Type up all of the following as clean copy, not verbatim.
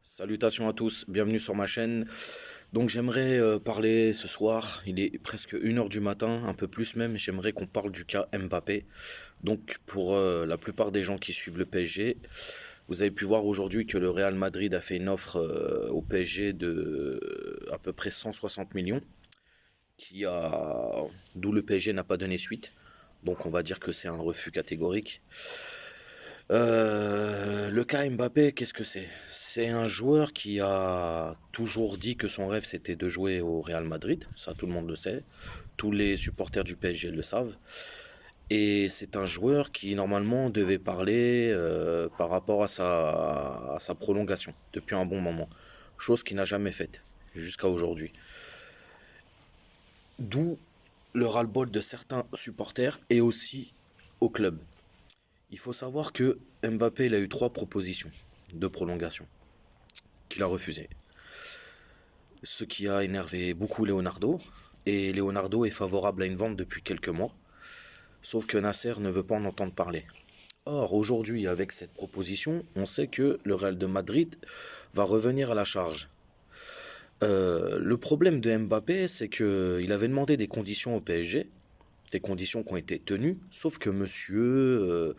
Salutations à tous, bienvenue sur ma chaîne. Donc j'aimerais parler ce soir, il est presque 1 heure du matin, un peu plus même, j'aimerais qu'on parle du cas Mbappé. Donc pour la plupart des gens qui suivent le PSG, vous avez pu voir aujourd'hui que le Real Madrid a fait une offre au PSG de à peu près 160 millions, qui a d'où le PSG n'a pas donné suite. Donc on va dire que c'est un refus catégorique. Le cas Mbappé, qu'est-ce que c'est? C'est un joueur qui a toujours dit que son rêve c'était de jouer au Real Madrid, ça tout le monde le sait, tous les supporters du PSG le savent, et c'est un joueur qui normalement devait parler par rapport à sa prolongation depuis un bon moment, chose qu'il n'a jamais faite jusqu'à aujourd'hui. D'où le ras-le-bol de certains supporters et aussi au club. Il faut savoir que Mbappé il a eu 3 propositions de prolongation qu'il a refusées. Ce qui a énervé beaucoup Leonardo. Et Leonardo est favorable à une vente depuis quelques mois. Sauf que Nasser ne veut pas en entendre parler. Or, aujourd'hui, avec cette proposition, on sait que le Real de Madrid va revenir à la charge. Le problème de Mbappé, c'est qu'il avait demandé des conditions au PSG, des conditions qui ont été tenues, sauf que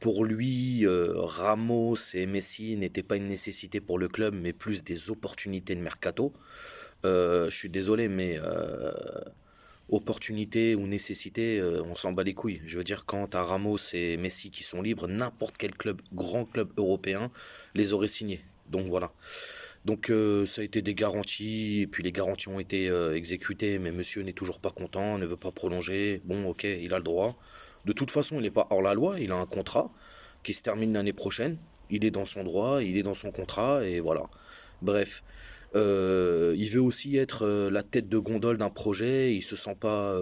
pour lui, Ramos et Messi n'étaient pas une nécessité pour le club, mais plus des opportunités de mercato. Je suis désolé, mais opportunité ou nécessité, on s'en bat les couilles. Je veux dire, quand t'as Ramos et Messi qui sont libres, n'importe quel club, grand club européen, les aurait signés. Donc voilà. Donc ça a été des garanties, et puis les garanties ont été exécutées, mais monsieur n'est toujours pas content, ne veut pas prolonger. Bon, ok, il a le droit. De toute façon, il n'est pas hors la loi, il a un contrat qui se termine l'année prochaine. Il est dans son droit, il est dans son contrat, et voilà. Bref, il veut aussi être la tête de gondole d'un projet. Il se sent pas,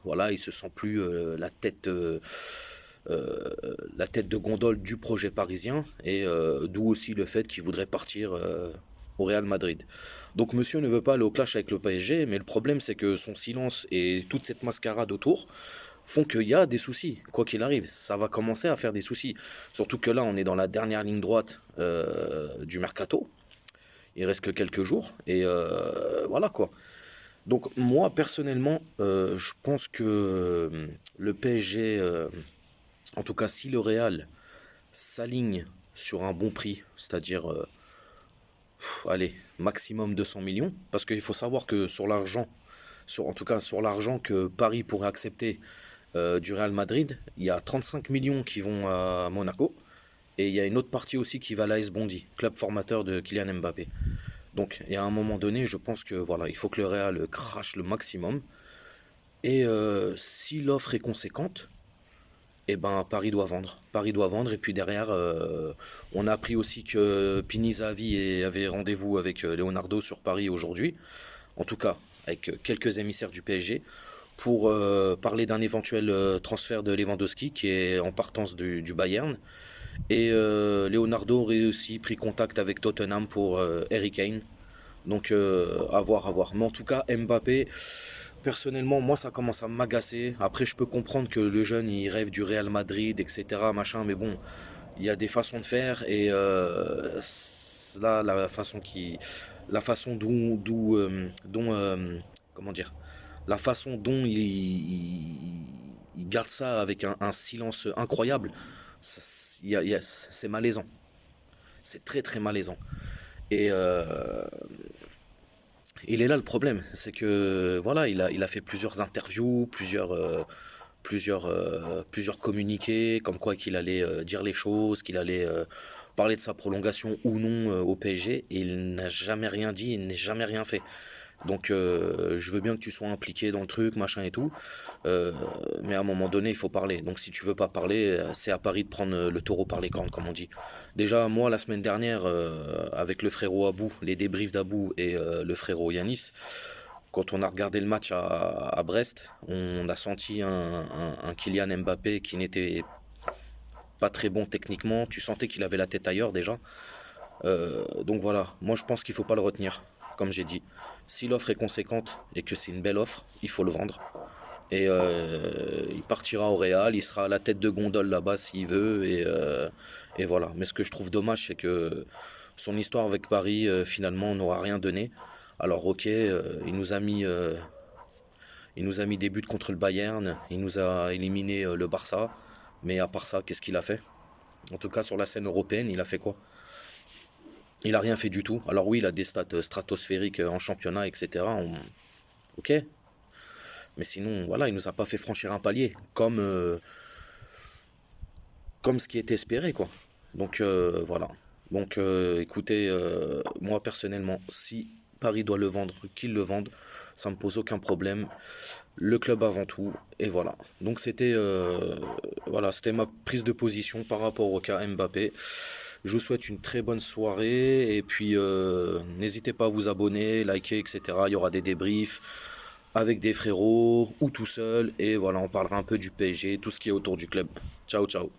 voilà, il se sent plus la tête de gondole du projet parisien, et d'où aussi le fait qu'il voudrait partir au Real Madrid. Donc monsieur ne veut pas aller au clash avec le PSG, mais le problème c'est que son silence et toute cette mascarade autour font qu'il y a des soucis, quoi qu'il arrive. Ça va commencer à faire des soucis. Surtout que là, on est dans la dernière ligne droite du mercato. Il reste que quelques jours. Et voilà quoi. Donc moi, personnellement, je pense que le PSG, en tout cas si le Real s'aligne sur un bon prix, c'est-à-dire, allez, maximum 200 millions, parce qu'il faut savoir que sur l'argent, en tout cas sur l'argent que Paris pourrait accepter du Real Madrid, il y a 35 millions qui vont à Monaco, et il y a une autre partie aussi qui va à l'AS Bondy, club formateur de Kylian Mbappé. Donc, il y a un moment donné, je pense que voilà, il faut que le Real crache le maximum. Et si l'offre est conséquente, eh ben Paris doit vendre. Paris doit vendre. Et puis derrière, on a appris aussi que Pinizavi avait rendez-vous avec Leonardo sur Paris aujourd'hui. En tout cas, avec quelques émissaires du PSG pour parler d'un éventuel transfert de Lewandowski qui est en partance du Bayern. Et Leonardo aurait aussi pris contact avec Tottenham pour Harry Kane. Donc à voir, à voir. Mais en tout cas, Mbappé, personnellement, moi ça commence à m'agacer. Après, je peux comprendre que le jeune il rêve du Real Madrid, etc. Machin, mais bon, il y a des façons de faire et là, la façon comment dire, la façon dont il garde ça avec un silence incroyable, c'est malaisant. C'est très très malaisant. Et il est là le problème, c'est que voilà, il a fait plusieurs interviews, plusieurs communiqués, comme quoi qu'il allait dire les choses, qu'il allait parler de sa prolongation ou non au PSG, et il n'a jamais rien dit, il n'a jamais rien fait. Donc je veux bien que tu sois impliqué dans le truc, machin et tout, euh, mais à un moment donné, il faut parler. Donc si tu veux pas parler, c'est à Paris de prendre le taureau par les cornes, comme on dit. Déjà, moi, la semaine dernière, avec le frérot Abou, les débriefs d'Abou et le frérot Yanis, quand on a regardé le match à Brest, on a senti un Kylian Mbappé qui n'était pas très bon techniquement. Tu sentais qu'il avait la tête ailleurs déjà. Donc voilà, moi je pense qu'il faut pas le retenir, comme j'ai dit. Si l'offre est conséquente et que c'est une belle offre, il faut le vendre. Et il partira au Real, il sera à la tête de gondole là-bas s'il veut. Et voilà. Mais ce que je trouve dommage, c'est que Son histoire avec Paris, finalement, n'aura rien donné. Alors, ok, il nous a mis des buts contre le Bayern, il nous a éliminé le Barça, mais à part ça, qu'est-ce qu'il a fait? En tout cas, sur la scène européenne, il a fait quoi? Il a rien fait du tout. Alors oui, il a des stats stratosphériques en championnat, etc. Ok, mais sinon, voilà, il nous a pas fait franchir un palier, comme ce qui était espéré, quoi. Donc voilà. Donc écoutez, moi personnellement, si Paris doit le vendre, qu'il le vende, ça me pose aucun problème. Le club avant tout, et voilà. Donc c'était ma prise de position par rapport au cas Mbappé. Je vous souhaite une très bonne soirée et puis n'hésitez pas à vous abonner, liker, etc. Il y aura des débriefs avec des frérots ou tout seul et voilà, on parlera un peu du PSG, tout ce qui est autour du club. Ciao, ciao.